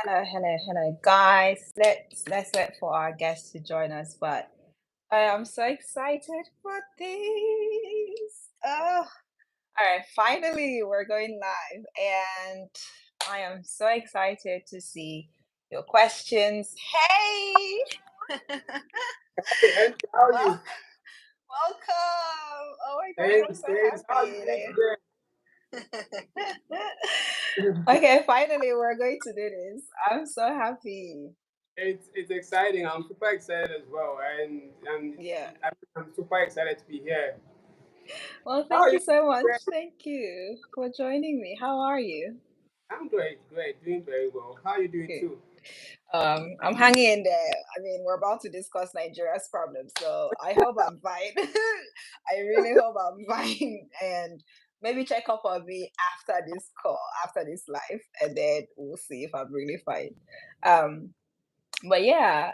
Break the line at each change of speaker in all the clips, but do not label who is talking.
Hello, guys. Let's wait for our guests to join us. But I am so excited for this. Oh, all right. Finally, we're going live, and I am so excited to see your questions. Hey,
Hey, and how are
well,
you?
welcome. Oh my gosh, I'm
Thanks,
so
thanks. How are you doing
happy.
today?
Okay, finally, we're going to do this. I'm so happy.
It's exciting. I'm super excited as well, and
Yeah.
I'm super excited to be here.
Well,
How
thank
are
you
you
so
doing
much.
today?
Thank you for joining me. How are you?
I'm great, doing very well. How are you doing
Good.
too?
I'm hanging in there. I mean, we're about to discuss Nigeria's problems, so I hope I'm fine. I really hope I'm fine. And maybe check up on me after this call, after this live, and then we'll see if I'm really fine. Um, but yeah,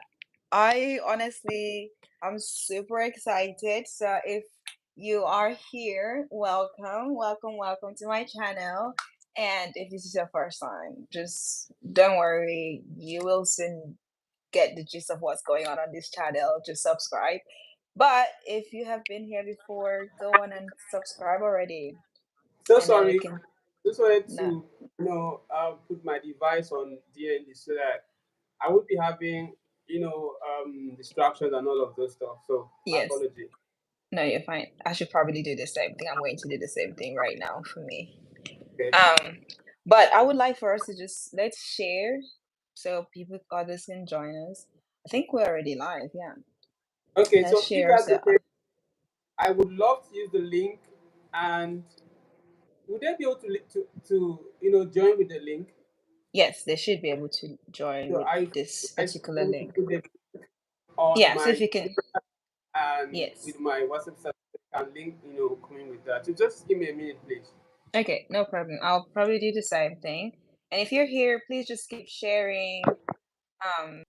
I honestly, I'm super excited. So if you are here, welcome to my channel. And if this is your first time, just don't worry, you will soon get the gist of what's going on this channel. Just subscribe. But if you have been here before, go on and subscribe already,
So
and then we
sorry.
can.
Just wanted to,
No,
put my device on DND so that I would be having, distractions and all of those stuff. So my
yes,
apology.
no, you're fine. I should probably do the same thing. I'm going to do the same thing right now for me.
Okay.
Um, but I would like for us to just let's share so people others can join us. I think we're already live, yeah.
Okay.
Let's
So if
share.
that's
So
okay, I would love to use the link, and would they be able to join with the link?
yes, they should be able to join
So
with this
I should be
particular
able to
link.
put them on
Yeah, so
my
if you can,
and
yes.
with my WhatsApp status, I can link coming with that. So just give me a minute, please.
Okay, no problem. I'll probably do the same thing. And if you're here, please just keep sharing. Um,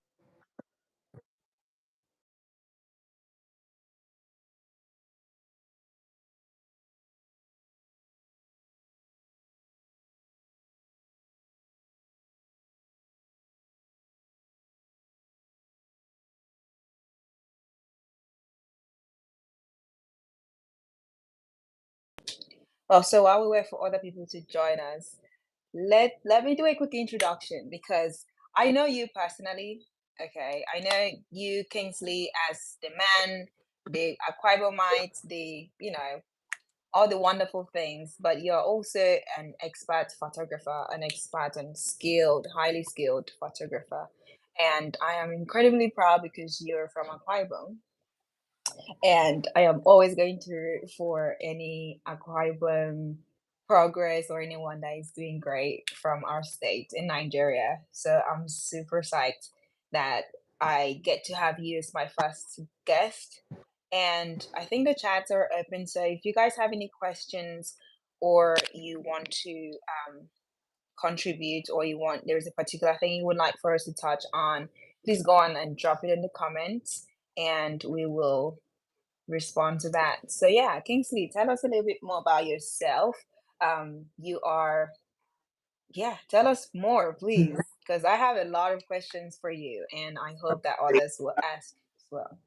well, so while we wait for other people to join us, let me do a quick introduction because I know you personally. Okay, I know you, Kingsley, as the man, the Akwa Ibomite, the all the wonderful things. But you're also an expert photographer, an expert and skilled, highly skilled photographer, and I am incredibly proud because you're from Akwa Ibom, and I am always going to root for any Akwa Ibom progress or anyone that is doing great from our state in Nigeria. So I'm super psyched that I get to have you as my first guest. And I think the chats are open. So if you guys have any questions or you want to contribute or there's a particular thing you would like for us to touch on, please go on and drop it in the comments and we will respond to that. So yeah, Kingsley, tell us a little bit more about yourself. You are yeah, tell us more, please, because I have a lot of questions for you, and I hope that others will ask as well.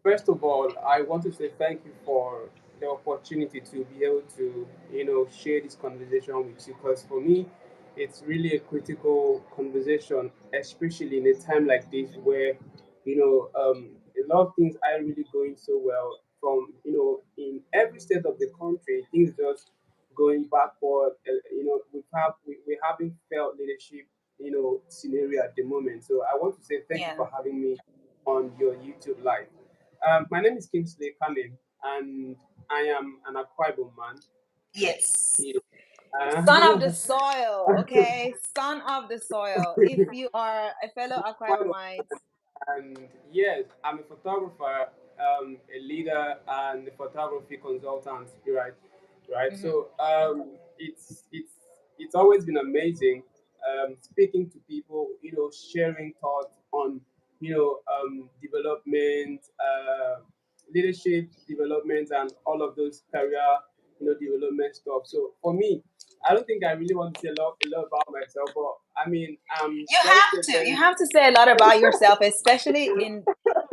First of all, I want to say thank you for the opportunity to be able to, share this conversation with you. Because for me, it's really a critical conversation, especially in a time like this where, a lot of things aren't really going so well. From in every state of the country, things just going backward. We haven't felt leadership, scenario at the moment. So I want to say thank you
Yeah.
for having me on your YouTube live. My name is Kingsley Kalim, and I am an Akwa Ibom man.
Yes.
You
Son of the
know,
soil, okay? Son of the soil. If you are a fellow
Akwa Ibom,
Aquabomite,
and yes, I'm a photographer, a leader, and a photography consultant. Right, right.
mhm,
So it's always been amazing speaking to people, sharing thoughts on development, leadership development, and all of those career development stuff. So for me, I don't think I really want to say a lot about myself, but I mean,
You
let's
have
say
to. You
very.
have to say a lot about yourself, especially in.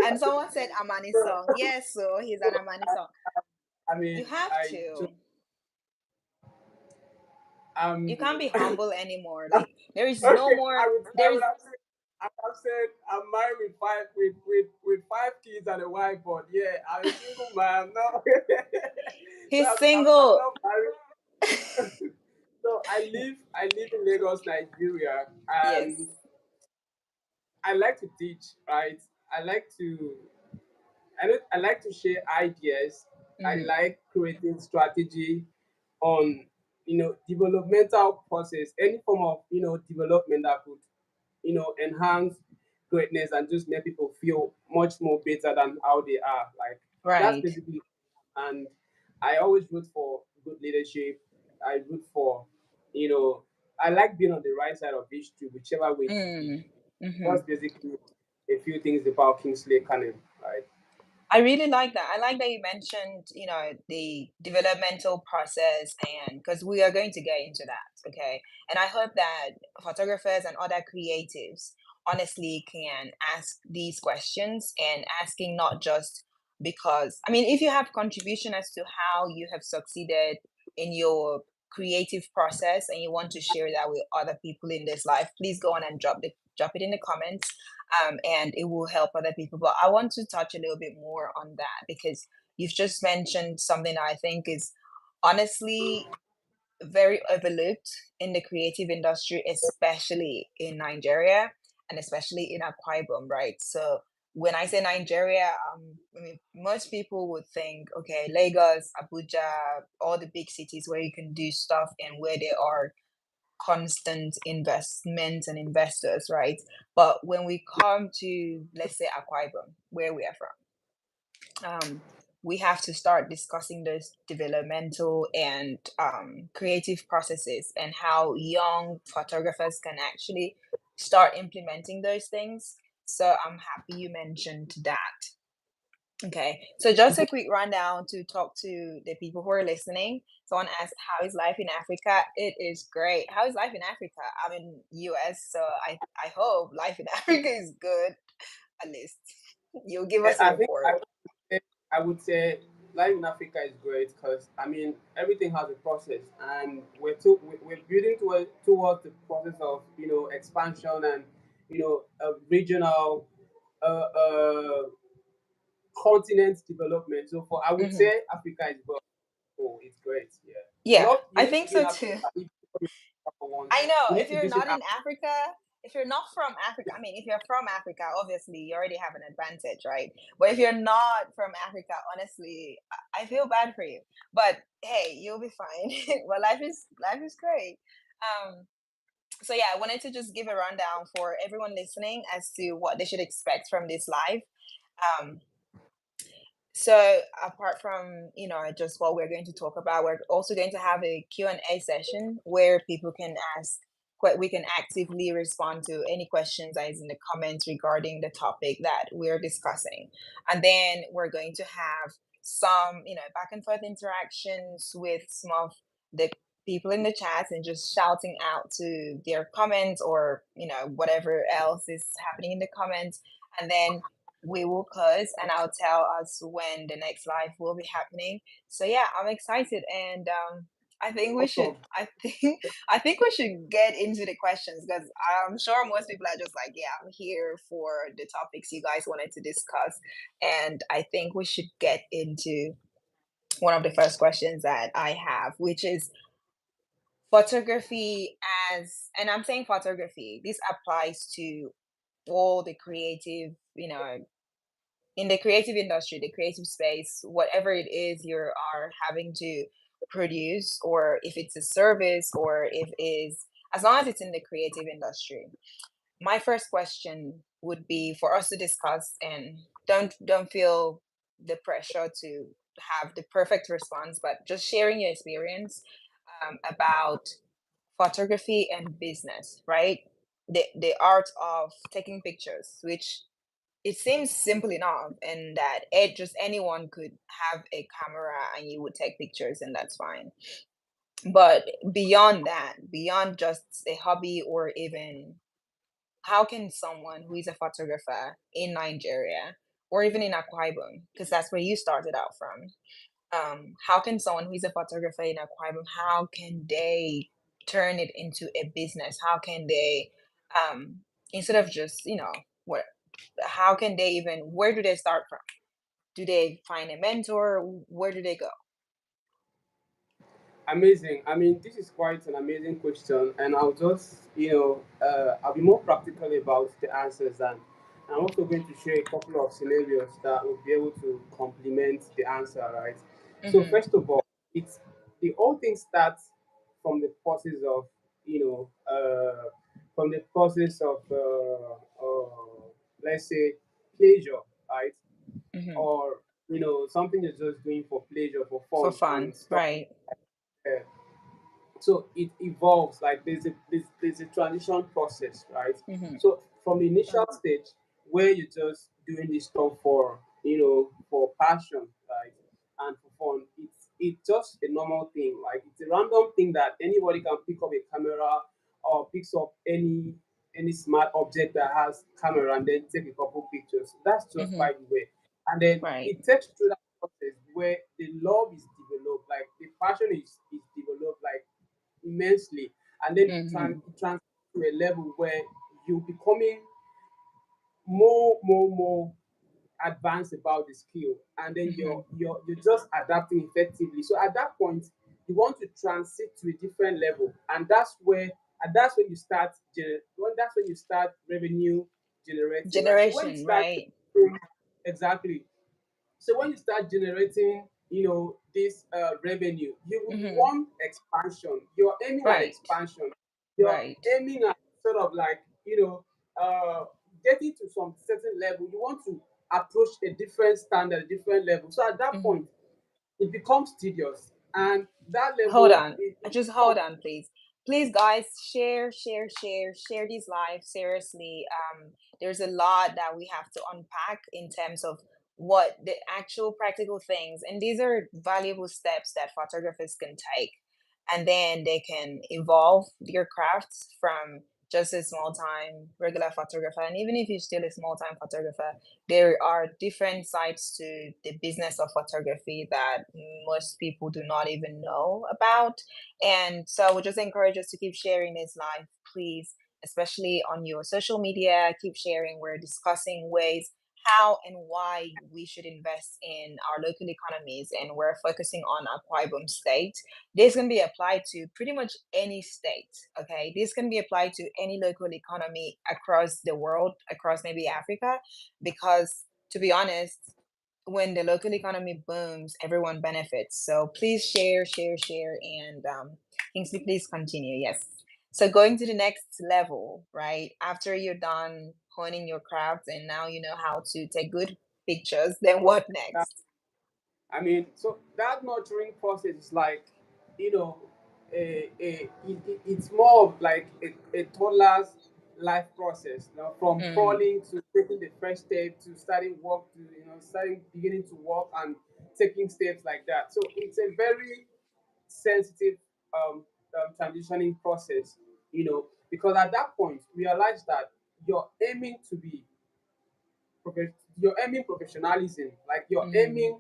And someone said Amani song. Yes, so he's an Amani song.
I mean,
You have
I just
to.
um.
You can't be
okay,
humble anymore. Like there is no more.
I
There
would
is.
have said. I would have said I'm married with five kids and a wife, but yeah, I'm a single man. No, so
He's
I'm
single.
not married. So I live in Lagos, Nigeria,
Yes.
and I like to teach. Right, I like to I like to share ideas. I
Mm,
like creating strategy on developmental process, any form of development that could enhance greatness and just make people feel much more better than how they are. Like that's
right.
basically, and I always root for good leadership. I root for you know I like being on the right side of history, whichever way it be.
Mm,
That's
hmm.
basically a few things about Kingsley Cannon, right?
I really like that. I like that you mentioned, the developmental process, and because we are going to get into that, okay? And I hope that photographers and other creatives honestly can ask these questions and asking not just because, I mean, if you have contribution as to how you have succeeded in your creative process and you want to share that with other people in this life, please go on and drop it in the comments, and it will help other people. But I want to touch a little bit more on that because you've just mentioned something that I think is honestly very overlooked in the creative industry, especially in Nigeria and especially in Akwa Ibom, right? So when I say Nigeria, I mean, most people would think, okay, Lagos, Abuja, all the big cities where you can do stuff and where there are constant investment and investors, right? But when we come to, let's say, Akwa Ibom, where we are from, we have to start discussing those developmental and creative processes and how young photographers can actually start implementing those things. So I'm happy you mentioned that. Okay, so just a quick rundown to talk to the people who are listening. Someone asked, "How is life in Africa?" It is great. How is life in Africa? I'm in US, so I hope life in Africa is good. At least you'll give us a
I think
report.
I would say life in Africa is great because I mean everything has a process, and we're building towards the process of expansion and a regional continent development. So for I would
Hmm.
say Africa is well. Oh, it's great. Yeah,
Yeah,
you
I
need to
think
be in
so
Africa
too.
if you come to Africa once.
I know
You need
if
to
you're
visit
not in Africa, if you're not from Africa, I mean, if you're from Africa, obviously you already have an advantage, right? But if you're not from Africa, honestly, I feel bad for you. But hey, you'll be fine. Well, life is great. Um, so yeah, I wanted to just give a rundown for everyone listening as to what they should expect from this live. Um, so apart from, just what we're going to talk about, we're also going to have a Q&A session where people can ask, we can actively respond to any questions that is in the comments regarding the topic that we're discussing. And then we're going to have some, back and forth interactions with some of the people in the chats and just shouting out to their comments or, whatever else is happening in the comments. And then we will close and I'll tell us when the next live will be happening. So yeah, I'm excited and I think we should
Awesome.
I think we should get into the questions because I'm sure most people are just like, yeah, I'm here for the topics you guys wanted to discuss. And I think we should get into one of the first questions that I have, which is photography as, and I'm saying photography, this applies to all the creative, in the creative industry, the creative space, whatever it is you are having to produce, or if it's a service, or if is as long as it's in the creative industry. My first question would be for us to discuss, and don't feel the pressure to have the perfect response, but just sharing your experience about photography and business, right? The art of taking pictures, which it seems simple enough, and that it just anyone could have a camera and you would take pictures and that's fine. But beyond that, beyond just a hobby, or even how can someone who is a photographer in Nigeria or even in Akwa Ibom, because that's where you started out from, how can someone who is a photographer in Akwa Ibom, how can they turn it into a business? How can they, instead of just, what, how can they even, where do they start from? Do they find a mentor? Where do they go?
Amazing. I mean, this is quite an amazing question, and I'll just, I'll be more practical about the answers, and I'm also going to share a couple of scenarios that will be able to complement the answer, right? So,
Mm-hmm.
first of all, it's the whole thing starts from the process of, you know, uh, from the process of, let's say, pleasure, right?
Mm-hmm.
Or something you're just doing for pleasure, for
For
fun,
fun,
and stuff.
right?
uh, so it evolves, like there's a transition process, right?
Mm-hmm.
So from the initial stage where you're just doing this stuff for for passion, right, and for fun, it's just a normal thing, like it's a random thing that anybody can pick up a camera or picks up any smart object that has camera and then take a couple pictures. That's just
Mm-hmm.
by the way. And then
Right.
it takes through that process where the love is developed, like the passion is developed, like immensely, and then
Mm-hmm.
it transfers to a level where you're becoming more advanced about the skill, and then
Mm-hmm.
you're just adapting effectively. So at that point, you want to transit to a different level, and that's when you start that's when you start revenue generating, right? So when you
Generation,
start
right?
exactly, so when you start generating, this revenue, you would
Mm-hmm.
want expansion. You're aiming at
Right.
expansion. You're
Right.
aiming at sort of like, getting to some certain level. You want to approach a different standard, a different level. So at that
Mm-hmm.
point, it becomes tedious, and that
Hold
level,
on.
it
Just hold
becomes.
on, please. Please, guys, share these live. Seriously, there's a lot that we have to unpack in terms of what the actual practical things, and these are valuable steps that photographers can take, and then they can evolve their crafts from just a small time regular photographer. And even if you're still a small time photographer, there are different sides to the business of photography that most people do not even know about. And so we just encourage us to keep sharing this live, please, especially on your social media. Keep sharing. We're discussing ways how and why we should invest in our local economies, and we're focusing on Akwa Ibom State. This can be applied to pretty much any state. Okay, this can be applied to any local economy across the world, across maybe Africa, because to be honest, when the local economy booms, everyone benefits. So please share, and Kingsley, please continue. Yes. So going to the next level, right? After you're done honing your craft and now you know how to take good pictures, then what next?
I mean, so that nurturing process is like, you know, it's more of like a toddler's life process, from
Mm,
crawling to taking the first step to starting work to, starting beginning to walk and taking steps like that. So it's a very sensitive transitioning process, because at that point, realize that you're aiming to be you're aiming professionalism, like you're
mm,
aiming,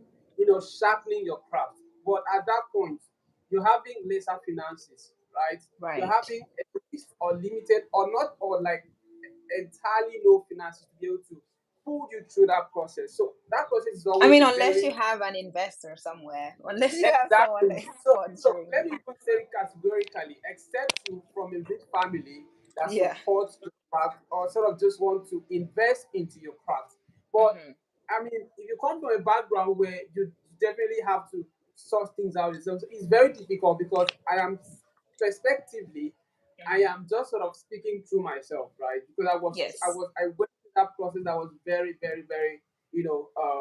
sharpening your craft. But at that point, you're having lesser finances, right? You're
right.
having at least or limited or not or like entirely no finances to be able to pull you through that process. So that process is
I
always
mean,
a
unless you
very.
have an investor somewhere, unless you have someone
Exactly.
that is
So
sponsoring
let
you.
me even say categorically, except you from a rich family that
Yeah.
supports your craft or sort of just want to invest into your craft. But
Hmm.
I mean, if you come from a background where you definitely have to sort things out yourself, so it's very difficult because perspectively, I
Hmm.
am just sort of speaking through myself, right? Because
Yes.
I went through that process that was very, very, very,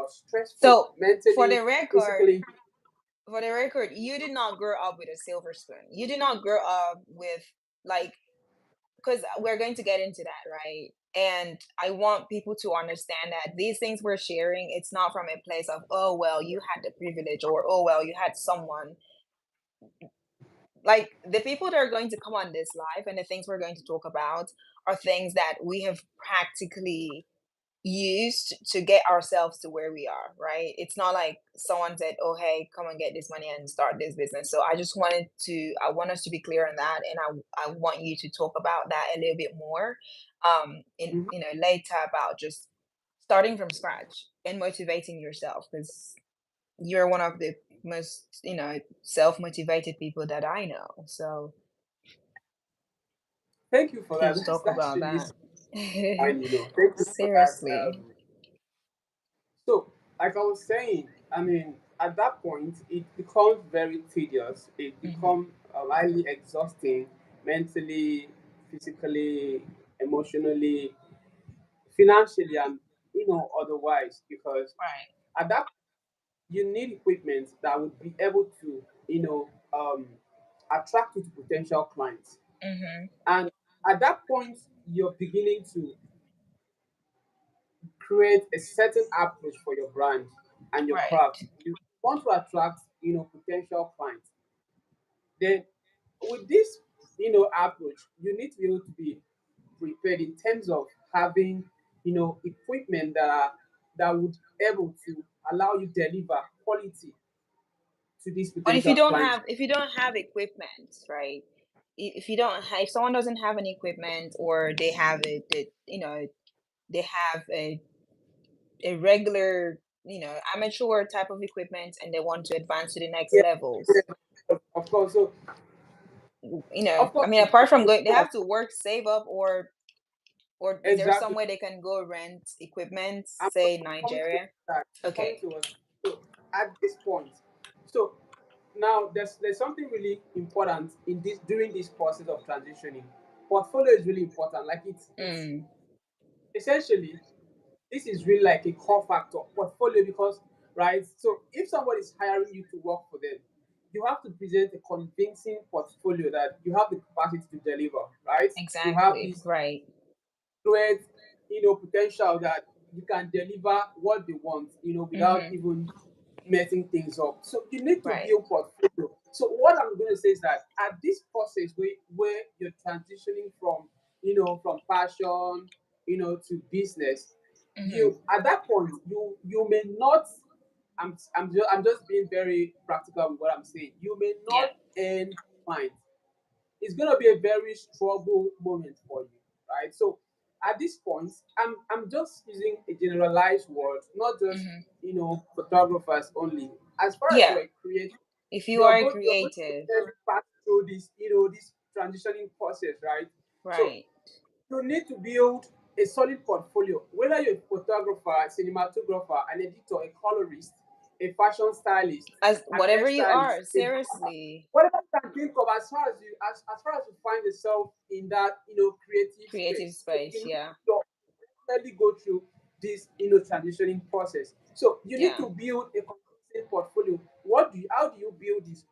stressful
So for
mentally,
the record,
physically.
you did not grow up with a silver spoon. You did not grow up with, like, because we're going to get into that, right? And I want people to understand that these things we're sharing, it's not from a place of, oh, well, you had the privilege, or, oh, well, you had someone like the people that are going to come on this live and the things we're going to talk about are things that we have practically used to get ourselves to where we are, right? It's not like someone said, "Oh, hey, come and get this money and start this business." So I want us to be clear on that, and I want you to talk about that a little bit more, in
Mhm.
later about just starting from scratch and motivating yourself because you're one of the most self motivated people that I know. So
Thank you for that.
please talk
That's
about
really
that.
fine, you know. Thank you for that.
Seriously.
So, like I was saying, I mean, at that point, it becomes very tedious. It
Hmm.
becomes highly exhausting mentally, physically, emotionally, financially, and otherwise. Because
Right.
at that you need equipment that would be able to, attract you to potential clients.
Hmm.
And at that point, you're beginning to create a certain approach for your brand and your craft.
Right.
You want to attract, potential clients. Then with this, approach, you need to be able to be prepared in terms of having, equipment that would able to allow you deliver quality to these
But
potential clients.
if you don't have equipment, right? If you don't have, if someone doesn't have any equipment or they have they have a regular, amateur type of equipment and they want to advance to the next
Yeah,
levels,
of course. So of
I
course,
mean, apart from going, they have to work, save up, or is there
exactly.
somewhere they can go rent equipment,
I'm
say
coming to
Nigeria?
that. Coming
Okay.
to us. So at this point, so now there's something really important in this during this process of transitioning. Portfolio is really important. Like it's
Mm,
essentially this is really like a core factor portfolio because right. So if somebody is hiring you to work for them, you have to present a convincing portfolio that you have the capacity to deliver. Right. You have
exactly.
this
Right.
great, potential that you can deliver what they want, without
Mm-hmm.
even messing things up. So you need to
Right.
build portfolio. So what I'm going to say is that at this process where you're transitioning from, from passion, to business,
Mm-hmm.
you at that point you may not. I'm just being very practical with what I'm saying. You may
Yeah.
not earn clients. It's going to be a very struggle moment for you, right? So at this point, I'm just using a generalized word, not just
Mm-hmm.
photographers only. As far as
Yeah.
you're a creative,
If you are
you're going to
creative,
pass through this this transitioning process, right? So
right.
you need to build a solid portfolio, whether you're a photographer, a cinematographer, an editor, a colorist, a fashion stylist,
As
an
whatever you
hairstylist,
are,
a barber,
seriously,
whatever you can think of as far as you find yourself in that creative
creative
space. So
space.
you need
Yeah.
to definitely go through this transitioning process. So you need
Yeah.
to build a consistent portfolio. How do you build this?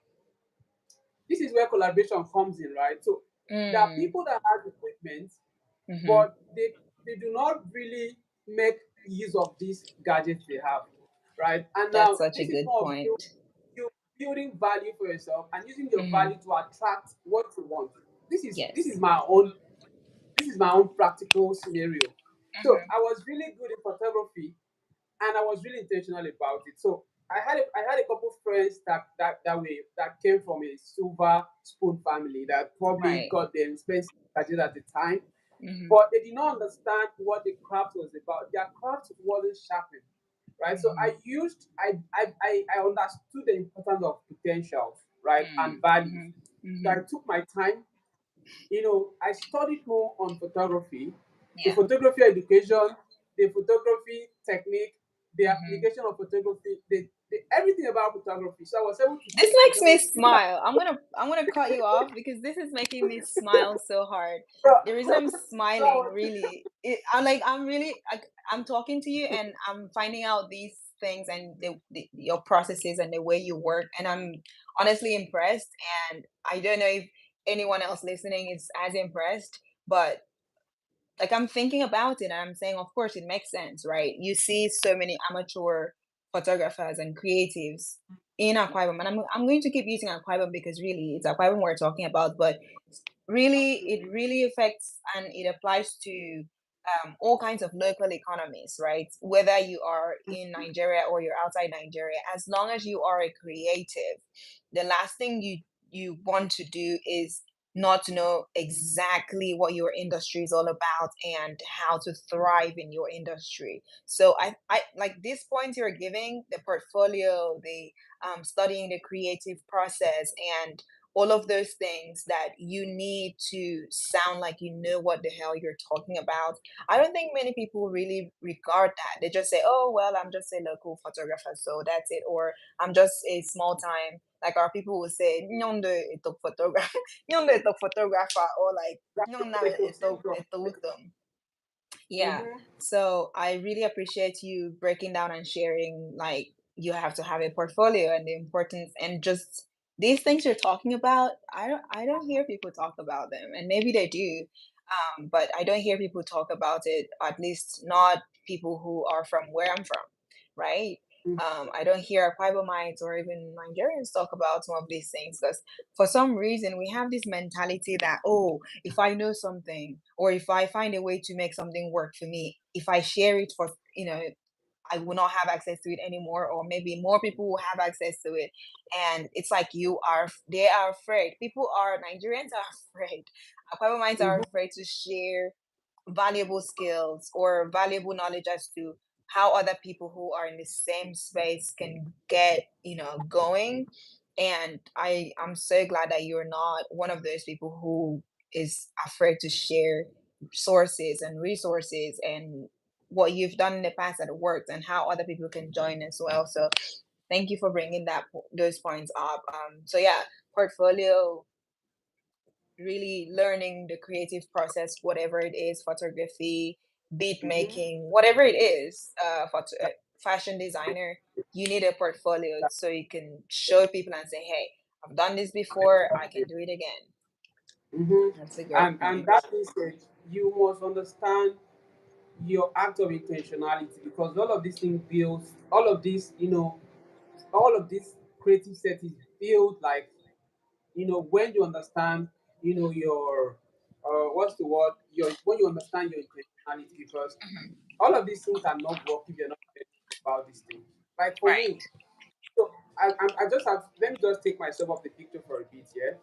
This is where collaboration comes in, right? So there are
Mm.
people that have equipment
Mm-hmm.
but they do not really make use of these gadgets they have, right? And
That's
now
such a
this is
good
more of
point.
you building value for yourself and using your
Mm-hmm.
value to attract what you want. This is
Yes.
my own practical scenario. So
Mm-hmm.
I was really good in photography and I was really intentional about it. So I had a couple of friends that came from a silver spoon family that probably
Right.
got the expensive gadget at the time,
Mm-hmm.
but they did not understand what the craft was about. Their craft wasn't sharpened, right? So
Mm-hmm.
I understood the importance of potentials, right, and values.
Mm-hmm.
So
Mm-hmm.
I took my time. I studied more on photography, the
Yeah.
photography education, the photography technique, the
Mm-hmm.
application of photography, everything about photography. So I was able to
This
take
makes me
photography, even at
smile. I'm gonna cut you off because this is making me smile so hard.
so,
The reason
so,
I'm
so I
smiling
was
really, I'm really I'm talking to you and I'm finding out these things and your processes and the way you work, and I'm honestly impressed. And I don't know if anyone else listening is as impressed, but like I'm thinking about it and I'm saying, of course, it makes sense, right? You see so many amateur photographers and creatives in Akwa Ibom, and I'm going to keep using Akwa Ibom because really it's Akwa Ibom we're talking about, but really it really affects and it applies to all kinds of local economies, right? Whether you are in Nigeria or you're outside Nigeria, as long as you are a creative, the last thing you want to do is not to know exactly what your industry is all about and how to thrive in your industry. So I like these points you're giving, the portfolio, the studying the creative process, and all of those things that you need to sound like you know what the hell you're talking about. I don't think many people really regard that. They just say, oh, well, I'm just a local photographer, so that's it. Or I'm just a small time, like our people will say, "Nyonde ito photographer," "Nyonde ito photographer," or like,
That's
"Nyonna
like your
ito
syndrome.
utum." Yeah.
Mm-hmm.
So I really appreciate you breaking down and sharing like you have to have a portfolio and the importance and just these things you're talking about. I don't hear people talk about them and maybe they do. But I don't hear people talk about it, at least not people who are from where I'm from, right? I don't hear Mites or even Nigerians talk about some of these things because for some reason we have this mentality that, oh, if I know something or if I find a way to make something work for me, if I share it for, I will not have access to it anymore, or maybe more people will have access to it. And it's like they are afraid. Nigerians are afraid. Akwa minds are
Mm-hmm.
afraid to share valuable skills or valuable knowledge as to how other people who are in the same space can get going. And I'm so glad that you're not one of those people who is afraid to share sources and resources and what you've done in the past that worked and how other people can join as well. So thank you for bringing those points up. So yeah, portfolio, really learning the creative process, whatever it is, photography, beat
Mm-hmm.
making, whatever it is, fashion designer, you need a portfolio so you can show people and say, hey, I've done this before, I can do it again.
Mm-hmm.
That's a great
And
point.
that being said, you must understand your act of intentionality, because all of these things builds all of this, all of this creative set is built like, when you understand, your what's the word, your when you understand your intentionality, because
Mhm.
all of these things are not work if you're not intentional about these things. Like for
Right.
me, so I just have, let me just take myself off the picture for a bit, yeah.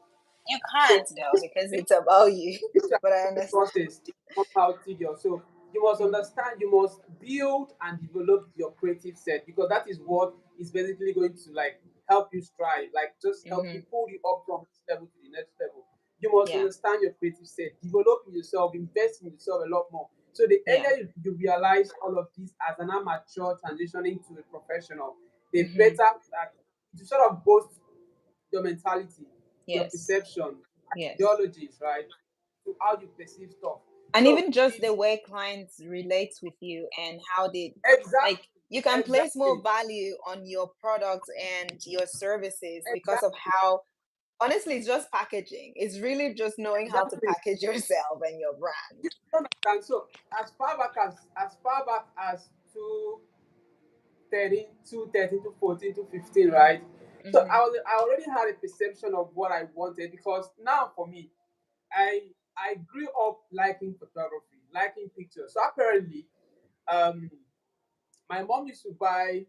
You
So
can't though because it's about you.
it's a
But I understand.
process. It's not how tedious. So you must
Mhm.
understand, you must build and develop your creative set, because that is what is basically going to like help you strive, like just help you
Mhm.
pull you up from this level to the next level. You must
Yeah.
understand your creative set, develop in yourself, invest in yourself a lot more. So the
Yeah.
earlier you realize all of this as an amateur transitioning to a professional, the better
Mhm.
that to sort of boost your mentality, your
Yes.
perception,
Yes.
ideologies, right? To how you perceive stuff.
And
So
even just the
it's
way clients relate with you and how they like
exactly,
you can place more
exactly,
value on your products and your services because of
exactly,
how honestly it's just packaging. It's really just knowing how to
exactly.
package yourself and your brand.
You understand? So as far back as 213 to 14 to 15, right? So
Hmm.
I already had a perception of what I wanted, because now for me, I grew up liking photography, liking pictures. So apparently, um my mom used to buy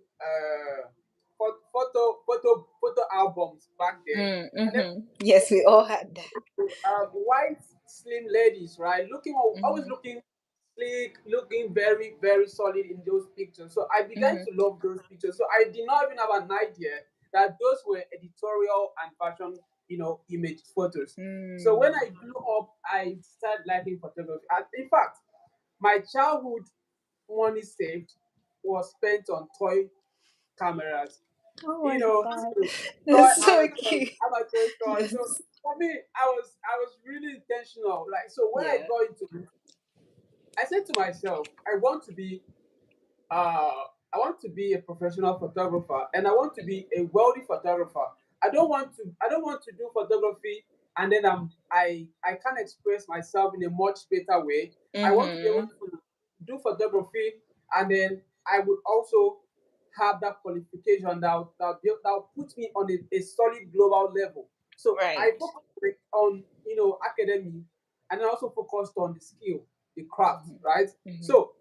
photo albums back then, and then
Mm-hmm. Yes, we all had that.
white slim ladies, right? Always
Hmm.
looking sleek, looking very very solid in those pictures. So I began
Hmm.
to love those pictures. So I did not even have an idea that those were editorial and fashion, image photos. So when
Mm.
I grew up, I started liking photography. And in fact, my childhood money saved was spent on toy cameras,
Oh my God.
toy
That's so cute.
amateur toys. So
Yes.
for me, I was really intentional. Like, so when I
Yeah.
got into it, I said to myself, uh I want to be a professional photographer, and I want to be a wealthy photographer. I don't want to do photography and then I can't express myself in a much better way. I want to be able
Mm-hmm.
to do photography, and then I would also have that qualification that will put me on a solid global level. So I
Right.
focused on academy, and I also focused on the skill, the craft,
Hmm.
right?
Hmm.
So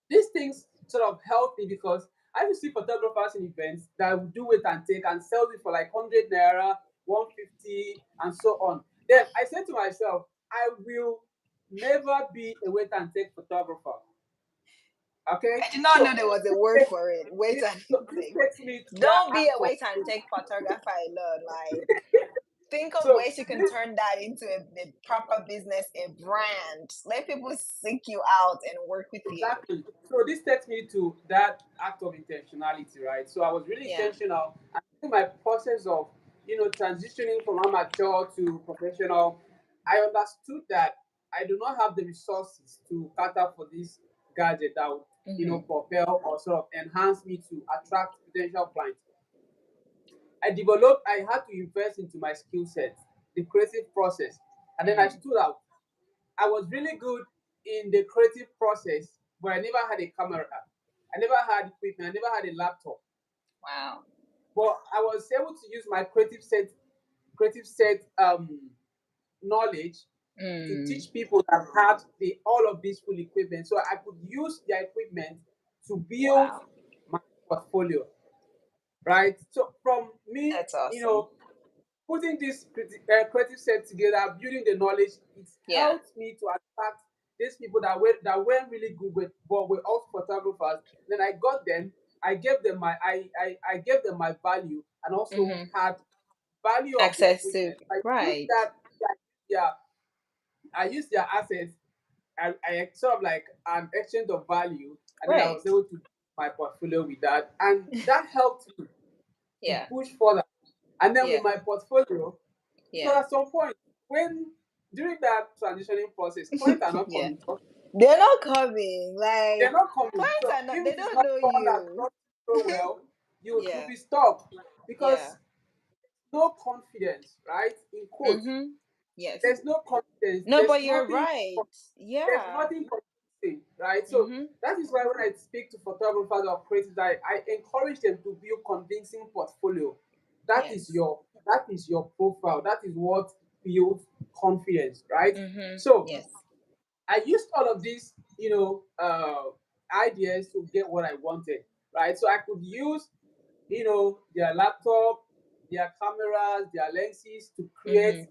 these things sort of help me because I used to see photographers in events that would do it and take and sell it for like 100 naira, 150, and so on. Then I said to myself, I will never be a wait and take photographer. Okay,
I did not
so
know there was a word for it. Wait and
this
take.
takes me to that
Don't be a
act of
wait and take photographer alone. Like, think of
so
ways you can
this
turn that into a proper business, a brand. Let people seek you out and work with you.
exactly. So this takes me to that act of intentionality, right? So I was really
Yeah.
intentional. And in my process of, transitioning from amateur to professional, I understood that I do not have the resources to cater for this gadget that would,
Hmm.
propel or sort of enhance me to attract potential clients. I had to invest into my skill set, the creative process, and then I
Hmm.
stood out. I was really good in the creative process, but I never had a camera. I never had equipment. I never had a laptop.
Wow.
But I was able to use my creative set knowledge to
Mm.
teach people that had all of these full equipment. So I could use their equipment to build
Wow.
my portfolio, right? So from me,
That's awesome.
putting this creative set together, building the knowledge, it
Yeah.
helped me to attract these people that weren't really good with, but were also photographers. Then I got them. I gave them my value, and also
Hmm.
had value of the
Access to,
equipment. I used
right.
that. Yeah, I used their assets. I sort of like an exchange of value, and then I
Right.
was able to do my portfolio with that, and that helped me to
Yeah.
push further. And then with
Yeah.
my portfolio, because
Yeah.
at some point, when during that transitioning process, clients are not
Yeah.
coming. So
They're not coming.
they're
Like,
not coming.
clients
So
are not,
if
they
it is
don't
not
know
someone that
you.
knows you so well, you'll
Yeah.
be stuck
Yeah.
because no confidence, right? In quotes,
Mm-hmm. Yes.
there's no confidence.
No, but you're right.
There's
Yeah.
nothing convincing, right? So
Mm-hmm.
that is why when I speak to photographers or creatives, I encourage them to build convincing portfolio. That is
Yes.
your that is your profile. That is what builds confidence, right?
Mm-hmm.
So
Yes.
I used all of these, ideas to get what I wanted, right? So I could use, their laptop, their cameras, their lenses to create,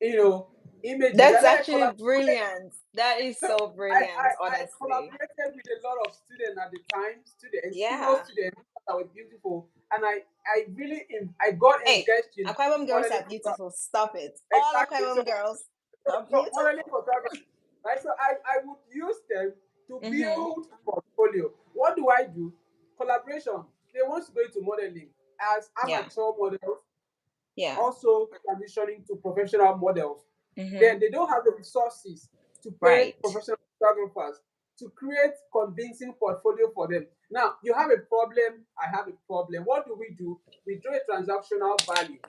Mm-hmm.
you know, images.
That's
And then
actually brilliant. That is
so
so
I,
brilliant,
I, I
honestly.
collaborated with a lot of students at the time, female
Yeah.
students that were beautiful, and I got
Hey,
engaged in
Akwa Ibom girls
modeling
are
photography.
beautiful. Stop it. All Akwa
Exactly. So,
Ibom girls
so,
are
so modeling
beautiful.
photography, right? So I would use them to
Mm-hmm.
build portfolio. What do I do? Collaboration. They want to go into modeling as
Yeah.
amateur models,
Yeah.
also transitioning to professional models.
Mm-hmm.
Then they don't have the resources to pay
Right.
professional photographers to create convincing portfolio for them. Now you have a problem, I have a problem. What do? We do a transactional value.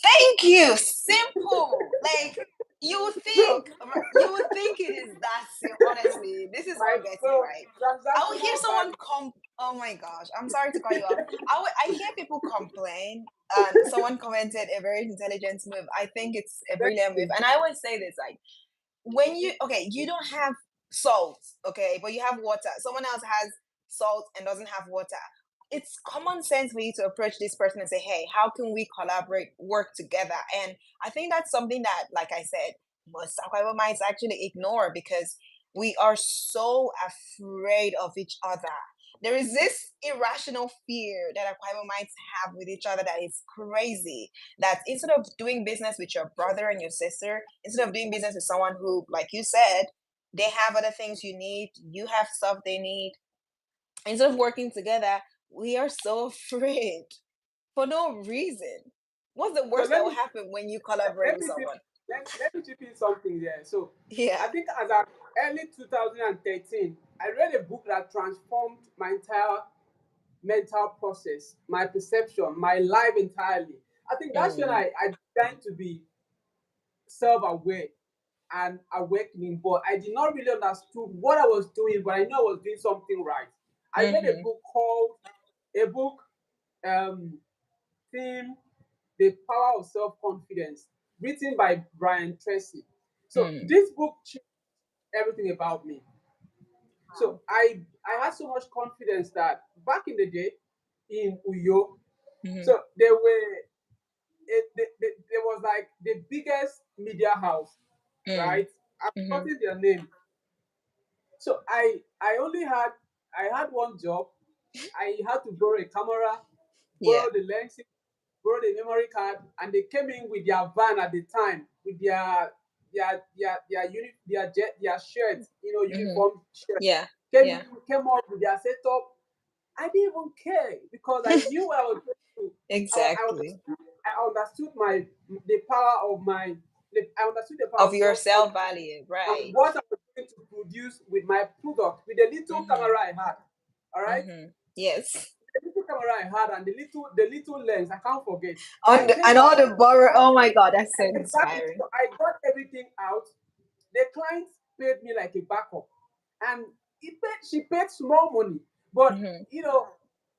Thank you. Simple. Like,
So
you would think it is that simple. Honestly, this is
right,
what gets me
so
right. I will hear
transactional
someone
value.
oh my gosh, I'm sorry to cut you off. I hear people complain, and someone commented a very intelligent move. I think it's a
Thank
brilliant move.
you.
And I always say this, like, when you okay, you don't have salt, okay, but you have water. Someone else has salt and doesn't have water. It's common sense for you to approach this person and say, hey, how can we collaborate, work together? And I think that's something that, like I said, most Akwa minds actually ignore because we are so afraid of each other. There is this irrational fear that Akwa minds have with each other that is crazy, that instead of doing business with your brother and your sister, instead of doing business with someone who, like you said, they have other things you need, you have stuff they need, instead of working together, we are so afraid for no reason. What's the
So
worst that will happen when you collaborate
let
with
me chip,
someone?
let me chip in something there. So I
Yeah.
think as at early 2013, I read a book that transformed my entire mental process, my perception, my life entirely. I think that's when
Mm,
I began to be self-aware and awakening, but I did not really understood what I was doing, but I know I was doing something right. I read a
Mm-hmm.
book called a book um, theme The Power of Self Confidence, written by Brian Tracy. So
Mm.
this book changed everything about me. So
Wow.
I had so much confidence that back in the day in Uyo,
Mm-hmm.
so there was like the biggest media house,
Mm.
right? I've
Mm-hmm.
forgotten their name. So I had one job. I had to borrow a camera,
Yeah.
borrow the lenses, borrow the memory card, and they came in with their van at the time with their shirts,
Mm-hmm.
uniform shirt.
Yeah.
Came
Yeah.
in, came up with their setup. I didn't even care because I knew what I was going to. I
Exactly.
understood. I understood my the power of my. I understood the power
Of
of
your
self
self
confidence
value,
and
right?
what I was going to produce with my product with the little
Mm-hmm.
camera I had. All right,
Mm-hmm. Yes.
the little camera I had and the little lens I can't forget. I
On the,
came
and
up
all the borrow. Oh my God, that's so
exactly.
inspiring.
So I got everything out. The client paid me like a backup, and she paid small money, but
Mm-hmm.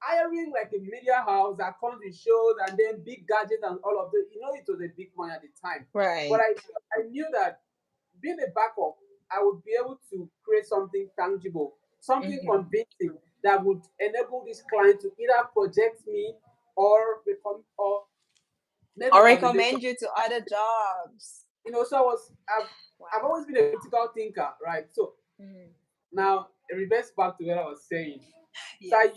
hiring like a media house that comes with shows and then big gadgets and all of this, it was a big money at the time. But
Right.
I knew that being a backup, I would be able to create something tangible, something
Mm-hmm.
convincing that would enable this client to either project me or make
Or
recommendation.
recommend you to other jobs.
So I've
Wow.
always been a critical thinker, right? So
Mm-hmm.
now reverse back to what I was saying. So
Yes.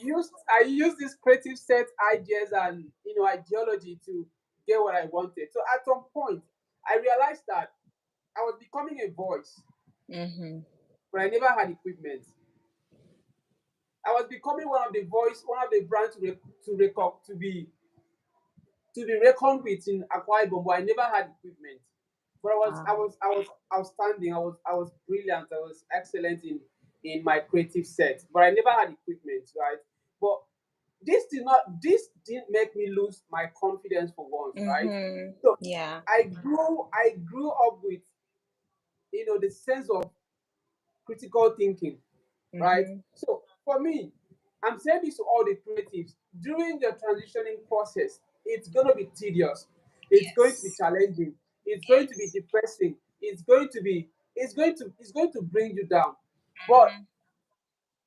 I used this creative set ideas and ideology to get what I wanted. So at some point, I realized that I was becoming a voice,
Mm-hmm.
but I never had equipment. I was becoming one of the brands to be reckoned with in Akwa Ibom, but I never had equipment. But
Wow.
I was outstanding. I was brilliant. I was excellent in my creative set, but I never had equipment, right? But this didn't make me lose my confidence for once, right?
Mm-hmm.
So
Yeah.
I grew up with the sense of critical thinking, right?
Mm-hmm.
So for me, I'm saying this to all the creatives during the transitioning process. It's going to be tedious. It's going to be
Yes.
challenging. It's going to be
Yes.
depressing. It's going to bring you down. But
Mm-hmm.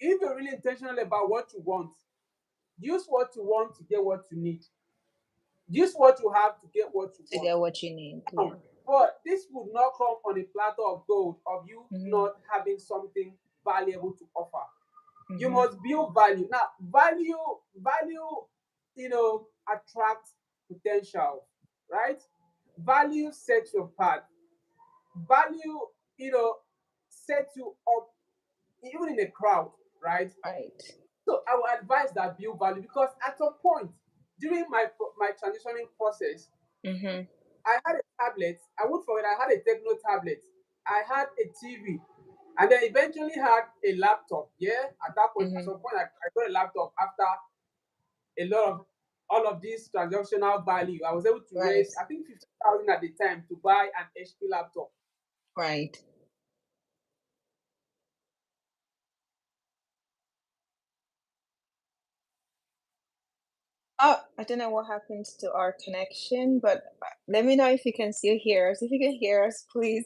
if you're really intentional about what you want, use what you want to get what you need. Use what you have to get what you
To
want.
get what you need. Yeah.
But this would not come on a platter of gold of you
Mm-hmm.
not having something valuable to offer. You
Mm-hmm.
must build value. Now, value, attracts potential, right? Value sets your path. Value, you know, sets you up even in a crowd, right?
Right.
So I would advise that build value because at some point during my transitioning process,
Mm-hmm.
I had a tablet. I would forget I had a techno tablet. I had a TV. And then eventually had a laptop. Yeah. At that point, at
Mm-hmm.
some point I got a laptop after a lot of all of this transactional value. I was able to
Right.
raise I think 50,000 at the time to buy an HP laptop.
Right. Oh, I don't know what happened to our connection, but let me know if you can still hear us. If you can hear us, please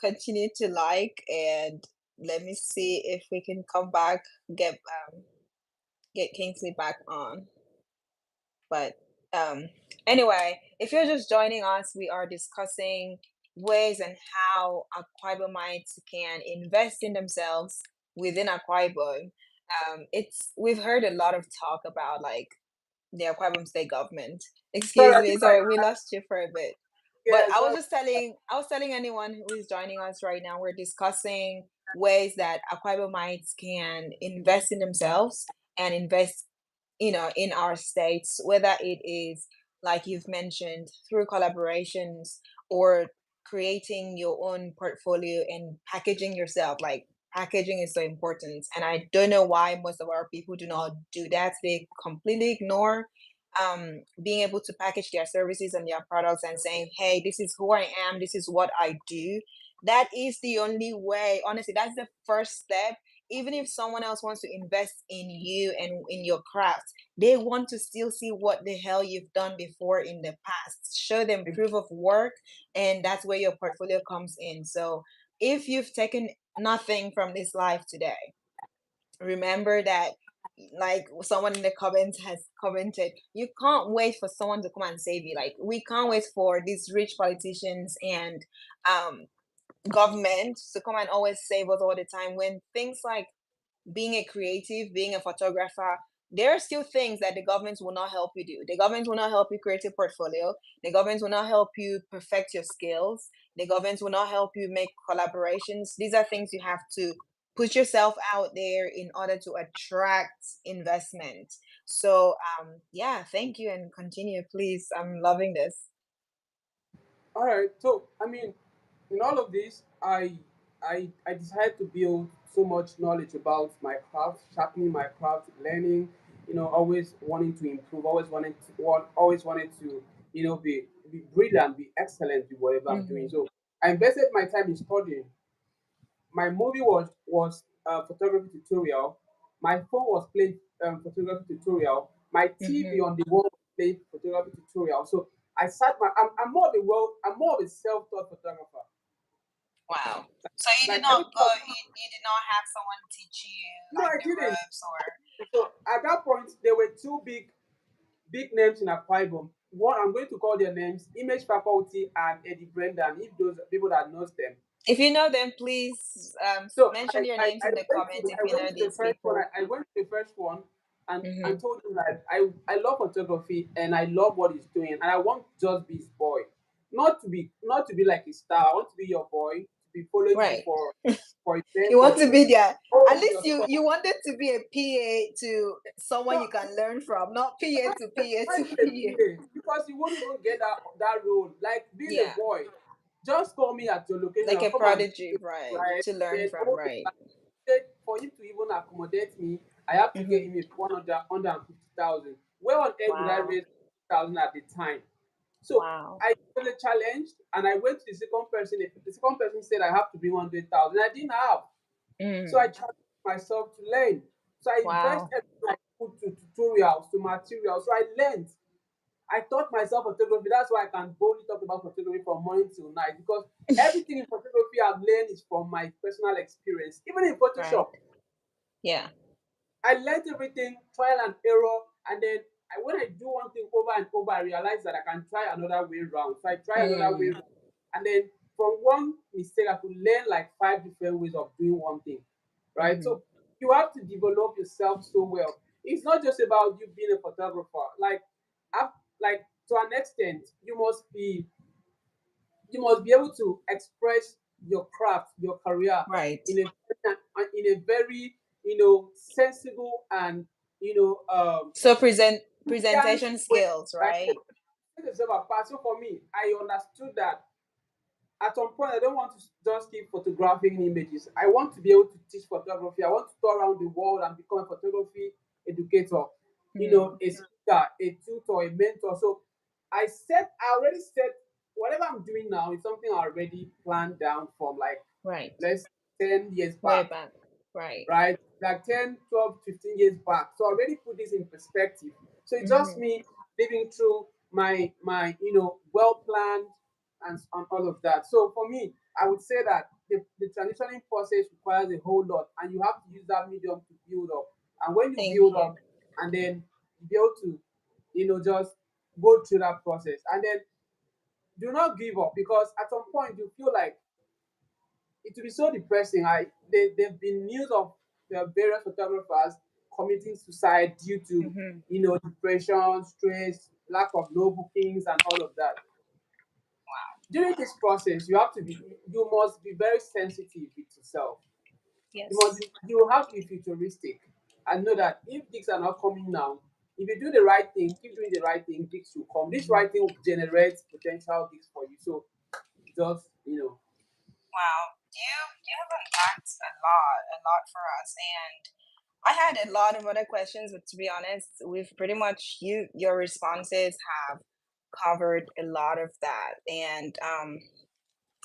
continue to like and let me see if we can come back, get get Kingsley back on. But um, anyway, if you're just joining us, we are discussing ways and how Akwa Ibomites can invest in themselves within Akwa Ibom. We've heard a lot of talk about like the Akwa Ibom State government.
Sorry,
Excuse
I
me,
think I
sorry, we lost you for a bit. But
yeah, sorry.
I was telling anyone who is joining us right now, we're discussing ways that Akwa Ibomites can invest in themselves and invest, in our states, whether it is like you've mentioned through collaborations or creating your own portfolio and packaging yourself. Like packaging is so important, and I don't know why most of our people do not do that. They completely ignore being able to package their services and their products and saying, hey, this is who I am, this is what I do. That is the only way, honestly, that's the first step even if someone else wants to invest in you and in your craft, they want to still see what the hell you've done before in the past. Show them proof of work, and that's where your portfolio comes in. So if you've taken nothing from this life today, remember that, like someone in the comments has commented, you can't wait for someone to come and save you. Like, we can't wait for these rich politicians and um government to come and always save us all the time, when things like being a creative, being a photographer, there are still things that the government will not help you do. The government will not help you create a portfolio. The government will not help you perfect your skills. The government will not help you make collaborations. These are things you have to put yourself out there in order to attract investment. So, yeah, thank you and continue, please. I'm loving this.
All right. So, I mean, in all of this, I decided to build so much knowledge about my craft, sharpening my craft, learning. Always wanting to improve, always wanted to, be brilliant, be excellent in whatever I'm doing.
Hmm.
So I invested my time in studying. My movie was photography tutorial. My phone was playing photography tutorial. My TV
Hmm.
on the wall was playing photography tutorial. So I sat my I'm more of a self-taught photographer.
Wow. So you did
Like
not
everything
go, you did not have someone teach you
no,
like
I
the
didn't.
ropes or.
So at that point there were two big names in Akwa Ibom. One, I'm going to call their names, Image Faculty and Eddie Brendan, if those people that knows them.
If you know them, please
So
mention their names in the comments if
I
you
went
know
to the
these
first one.
people.
I went to the first one and
Hmm.
told him that I love photography and I love what he's doing and I want to just be his boy, not to be like a star. I want to be your boy, to be following you
Right.
for
You
events
want
or
to
to
be there. At
hold
least
your stuff.
you wanted to be a PA to someone
No,
you can learn from, not PA to PA
why
to
even a
PA.
PA? Because you won't even get that role. Like being a
Yeah.
boy, just call me at your location.
Like
I'll
a
come and
prodigy,
do it,
right?
right.
To learn
Then
from,
okay,
right?
for him to even accommodate me, I have to get
Hmm.
him a 150,000. Where on earth did I
Wow.
raise 50,000 at the time? So
Wow.
I was challenged, and I went to the second person. The second person said I have to bring 100,000. I didn't have, so I
Mm.
challenged myself to learn. So I invest
Wow.
everything I put to tutorials, to materials. So I learned. I taught myself photography. That's why I can boldly talk about photography from morning till night because everything in photography I've learned is from my personal experience. Even in
Right.
Photoshop,
Yeah.
I learned everything, trial and error, and then when I do one thing over and over, I realize that I can try another way around. So I try another way,
Mm.
round, and then from one mistake, I could learn like five different ways of doing one thing, right?
Hmm.
So you have to develop yourself so well. It's not just about you being a photographer. Like to an extent, you must be able to express your craft, your career
Right.
in a very sensible and
So
brilliant
presentation
way,
skills,
right?
right?
Set yourself apart. So for me, I understood that at some point I don't want to just keep photographing images. I want to be able to teach photography. I want to tour around the world and become a photography educator,
Mm.
a speaker, a tutor, a mentor. So I already set whatever I'm doing now is something I already planned down from like
Right.
let's 10 years
Way
back,
back. Right.
right? Like 10, 12, 15 years back. So I already put this in perspective. So it's just
Hmm.
me living through my well planned and all of that. So for me, I would say that the transitioning process requires a whole lot, and you have to use that medium to build up. And when you
Thank
build
you.
up, and then you be able to, just go through that process, and then do not give up because at some point you feel like it will be so depressing. There've been news of the various photographers committing suicide due to
Hmm.
depression, stress, lack of no bookings, and all of that. During this process, you must be very sensitive with yourself.
Yes.
You have to be futuristic and know that if gigs are not coming now, if you do the right thing, keep doing the right thing, gigs will come. This
Hmm.
right thing will generate potential gigs for you. So just
Wow, you have unpacked a lot for us, and I had a lot of other questions, but to be honest, we've pretty much your responses have covered a lot of that, and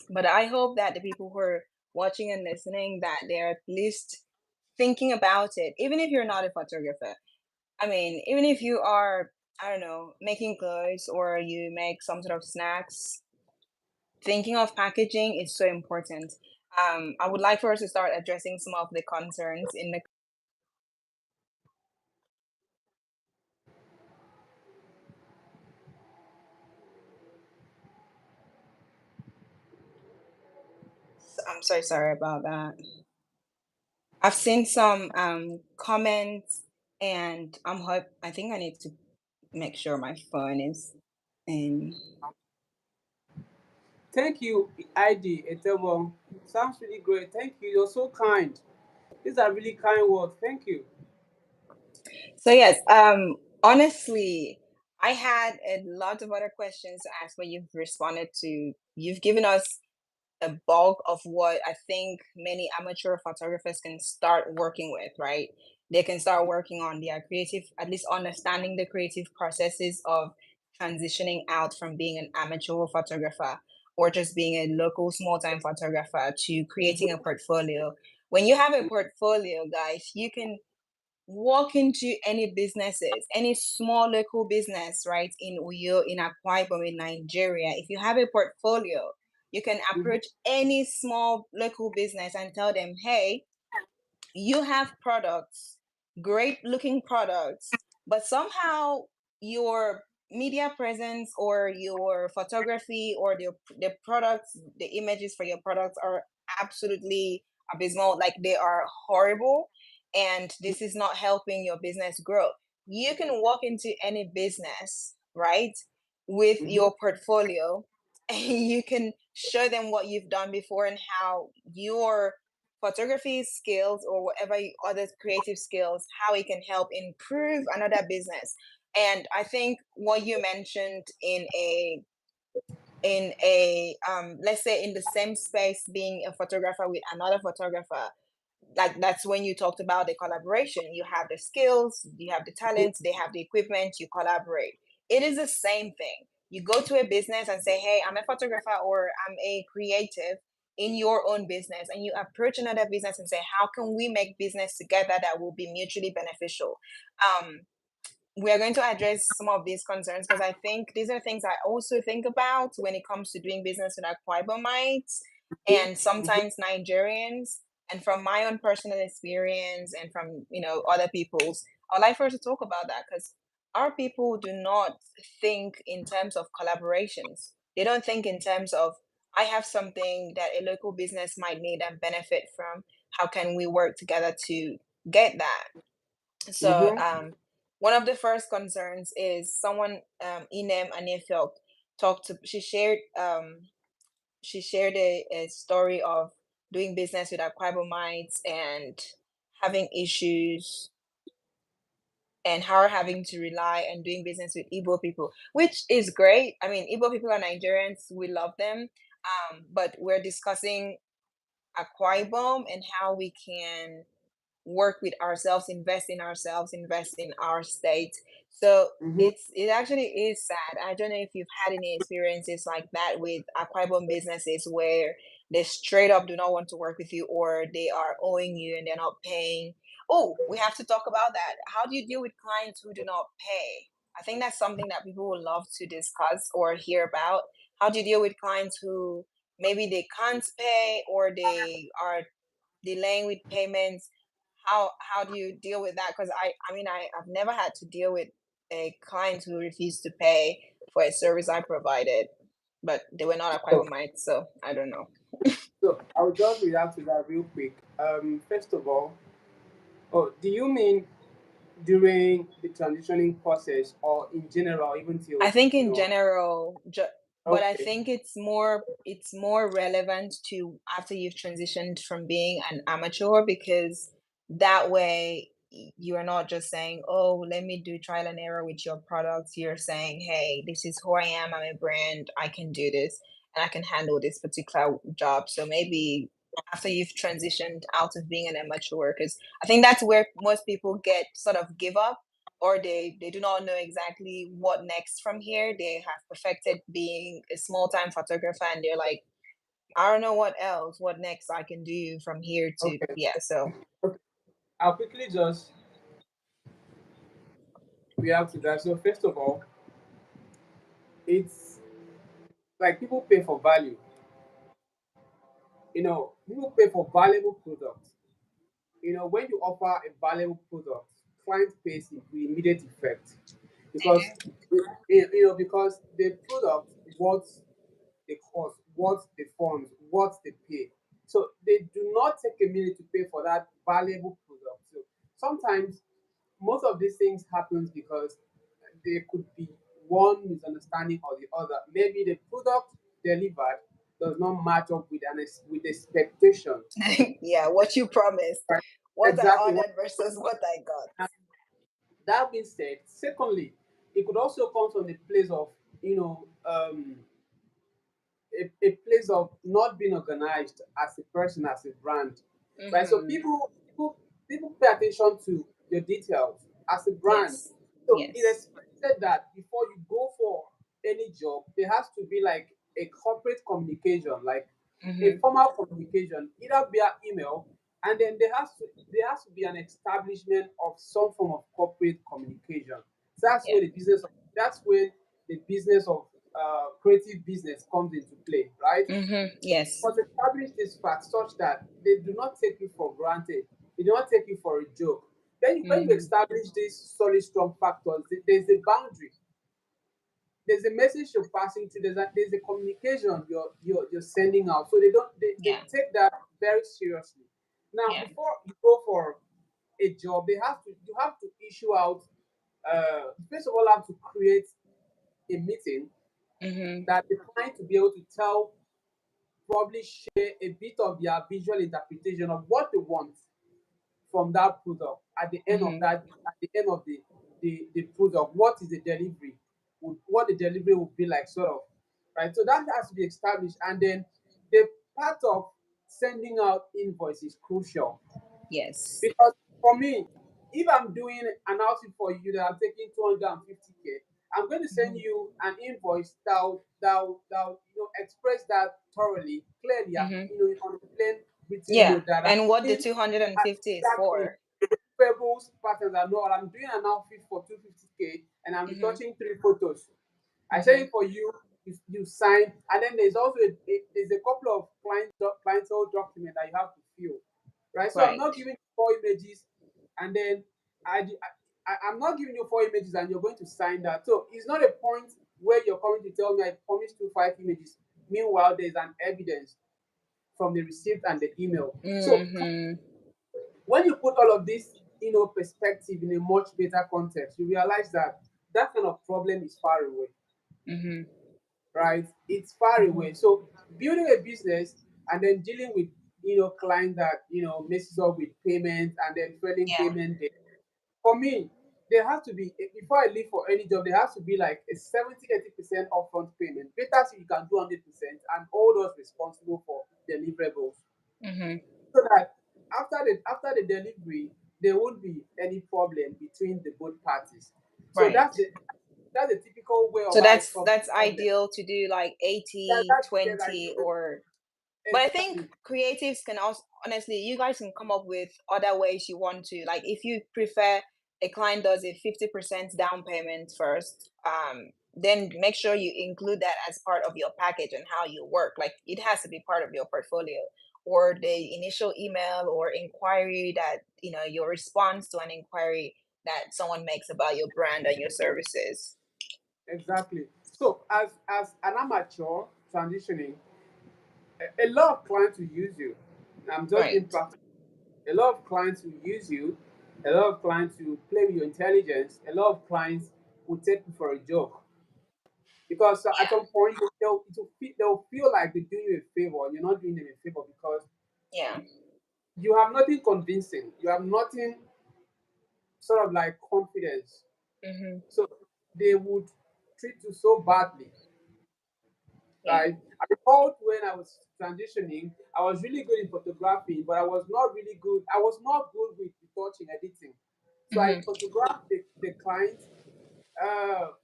but I hope that the people who are watching and listening, that they're at least thinking about it, even if you're not a photographer. I mean, even if you are, I don't know, making clothes or you make some sort of snacks, thinking of packaging is so important. I would like for us to start addressing some of the concerns in the. I'm so sorry about that. I've seen some comments, and I think I need to make sure my phone is in.
Thank you, Aidi. Etebo. Sounds really great. Thank you. You're so kind. These are really kind words. Thank you.
So yes, honestly, I had a lot of other questions to ask, but you've responded to. You've given us a bulk of what I think many amateur photographers can start working with, right? They can start working on their creative, at least understanding the creative processes of transitioning out from being an amateur photographer or just being a local small time photographer to creating a
Mhm.
portfolio. When you have a portfolio, guys, you can walk into any businesses, any small local business, right, in Uyo, in Akwa Ibom, in Nigeria. If you have a portfolio, you can
Mhm.
approach any small local business and tell them, hey, you have products, great looking products, but somehow your media presence or your photography or the products, the images for your products are absolutely abysmal, like they are horrible, and this is not helping your business grow. You can walk into any business, right, with
Mhm.
your portfolio and you can show them what you've done before and how your photography skills or whatever other creative skills, how it can help improve another business. And I think what you mentioned in a let's say in the same space, being a photographer with another photographer, like that's when you talked about the collaboration. You have the skills, you have the talents, they have the equipment, you collaborate. It is the same thing. You go to a business and say, hey, I'm a photographer or I'm a creative in your own business, and you approach another business and say, how can we make business together that will be mutually beneficial? um we are going to address some of these concerns because I think these are things I also think about when it comes to doing business with Akwa Ibomites and
Mhm.
sometimes Nigerians. And from my own personal experience and from other people's, I'd like for us to talk about that because our people do not think in terms of collaborations. They don't think in terms of I have something that a local business might need and benefit from. How can we work together to get that? So
Mhm.
one of the first concerns is someone Inem Anefilk talked to she shared a story of doing business with Akwa Ibomites and having issues and her having to rely on doing business with Igbo people, which is great. I mean, Igbo people are Nigerians, we love them. But we're discussing Akwa Ibom and how we can work with ourselves, invest in our state. So
Mhm.
it actually is sad. I don't know if you've had any experiences like that with Akwa Ibom businesses where they straight up do not want to work with you or they are owing you and they're not paying. Oh, we have to talk about that. How do you deal with clients who do not pay? I think that's something that people would love to discuss or hear about. How do you deal with clients who maybe they can't pay or they are delaying with payments? How do you deal with that? Because I mean I've never had to deal with a client who refused to pay for a service I provided, but they were not
So,
Akwa Ibomite, so I don't know.
so I'll just react to that real quick. First of all, oh, do you mean during the transitioning process or in general, even
I
till
think in general, but I
okay.
think it's more relevant to after you've transitioned from being an amateur because that way you are not just saying, "Oh, let me do trial and error with your products." You're saying, "Hey, this is who I am. I'm a brand. I can do this, and I can handle this particular job." So maybe after you've transitioned out of being an amateur, because I think that's where most people get sort of give up or they do not know exactly what next from here. They have perfected being a small time photographer and they're like, I don't know what else, what next I can do from here to
Okay.
yeah. So
Okay. I'll quickly just react to that. So first of all, it's like people pay for value. People pay for valuable products. When you offer a valuable product, client pays it with immediate effect
They
because
do.
because the product, what they cost, what they fund, what they pay. So they do not take a minute to pay for that valuable product. So sometimes most of these things happens because there could be one misunderstanding or the other. Maybe the product delivered does not match up with expectations.
Yeah, what you promised,
Right?
what I
Exactly.
ordered versus what I got.
That being said, secondly, it could also come from the place of you know a place of not being organized as a person, as a brand, right? So
Mm-hmm.
people pay attention to your details as a brand.
Yes.
So it
Yes.
is expected that before you go for any job, there has to be like a corporate communication, like a
Mm-hmm.
formal communication, either via email, and then there has to be an establishment of some form of corporate communication. So
Yeah.
that's where the business of creative business comes into play, right?
Mm-hmm. Yes.
Must establish this fact such that they do not take you for granted. They do not take you for a joke. Then when you
Mm-hmm.
establish these solid, strong factors, there's a boundary. There's a message you're passing to. There's a communication you're sending out. So they
Yeah.
take that very seriously. Now,
Yeah.
before you go for a job, you have to issue out. First of all, have to create a meeting
Mm-hmm.
that the client to be able to tell, probably share a bit of their visual interpretation of what they want from that product
Mm-hmm.
at the end of the product. What is the delivery? What the delivery will be like, sort of, right? So that has to be established, and then the part of sending out invoice is crucial.
Yes.
Because for me, if I'm doing an outfit for you that I'm taking 250K, I'm going to send
Mm-hmm.
you an invoice that express that thoroughly, clearly,
Mm-hmm.
on a plain written
Yeah.
note that I'm
And what the
doing
250 is
exactly
for.
fables patterns. I know I'm doing an outfit for 250K and I'm
Mm-hmm.
retouching three photos. I send
Mm-hmm.
it for you. You sign, and then there's also there's a couple of clientele document that you have to fill, right? So I'm
Right.
not giving you four images, and then I'm not giving you four images, and you're going to sign that. So it's not a point where you're coming to tell me I promised you five images. Meanwhile, there's an evidence from the receipt and the email. So
Mm-hmm.
when you put all of this, perspective in a much better context, you realize that that kind of problem is far away,
Mm-hmm.
right? It's far
Mm-hmm.
away. So building a business and then dealing with client that messes up with payment and then failing
Yeah.
payment. For me, there has to be before I leave for any job, there has to be like a 70-80% upfront payment. Better so you can do 100% and hold us responsible for deliverables,
Mm-hmm.
so that after the delivery, there won't be any problem between the both parties. So
Right.
that's a typical way of
So
how I
that's
solve the
that's
problem.
ideal to do like
That,
80,
that's the best
20,
idea.
or but I think
Exactly.
creatives can also, honestly, you guys can come up with other ways you want to. Like if you prefer a client does a 50% down payment first, then make sure you include that as part of your package and how you work. Like it has to be part of your portfolio, or the initial email or inquiry that, your response to an inquiry that someone makes about your brand and your services.
Exactly. So as an amateur transitioning, a lot of clients will use you. I'm just being
Right.
practical. A lot of clients will use you. A lot of clients will play with your intelligence. A lot of clients will take you for a joke because at some point they'll feel like they're doing you a favor. And you're not doing them a favor because
Yeah.
you have nothing convincing. You have nothing sort of like confidence.
Mm-hmm.
So they would treat you so badly,
Yeah.
right? I recalled when I was transitioning, I was really good in photography, but I was not really good. I was not good with retouching, editing. So I
Mm-hmm.
photographed the client,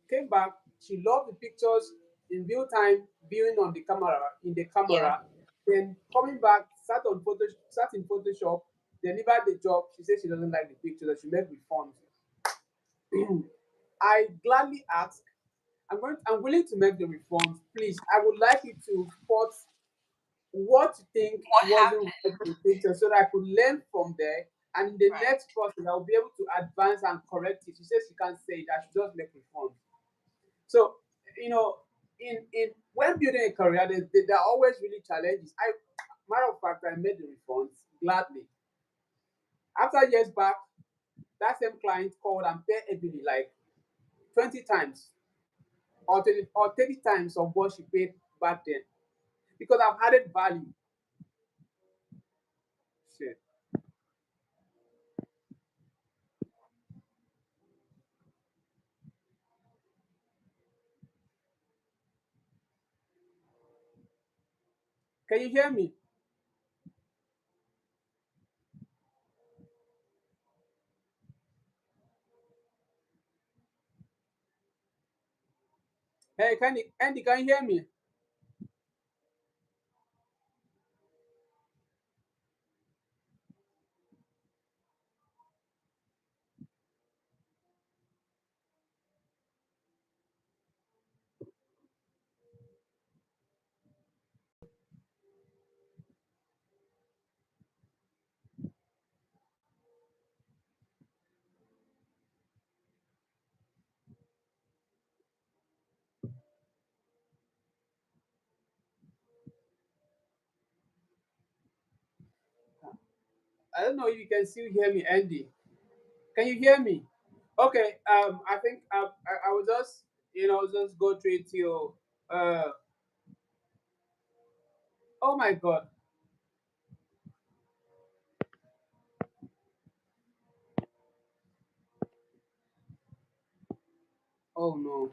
came back. She loved the pictures in real time, viewing in the
Yeah.
camera. Then coming back, sat in Photoshop, delivered the job. She said she doesn't like the picture, that she make refunds. I gladly asked, I'm willing to make the refunds. Please, I would like you to put what you think
What
wasn't
happened?
right in the picture so that I could learn from there. And in the
Right.
next process, I'll be able to advance and correct it. She says she can't say it, I should just make refunds. So, you know, in when building a career, there are always really challenges. Matter of fact, I made the refunds gladly. After years back, that same client called and paid heavily, like 20 times or 20, or 30 times of what she paid back then, because I've added value. Shit. Can you hear me? Hey, Andy, can you hear me? I don't know if you can still hear me, Andy. Can you hear me? Okay. I think I will just just go straight to your. Uh. Oh my God. Oh no.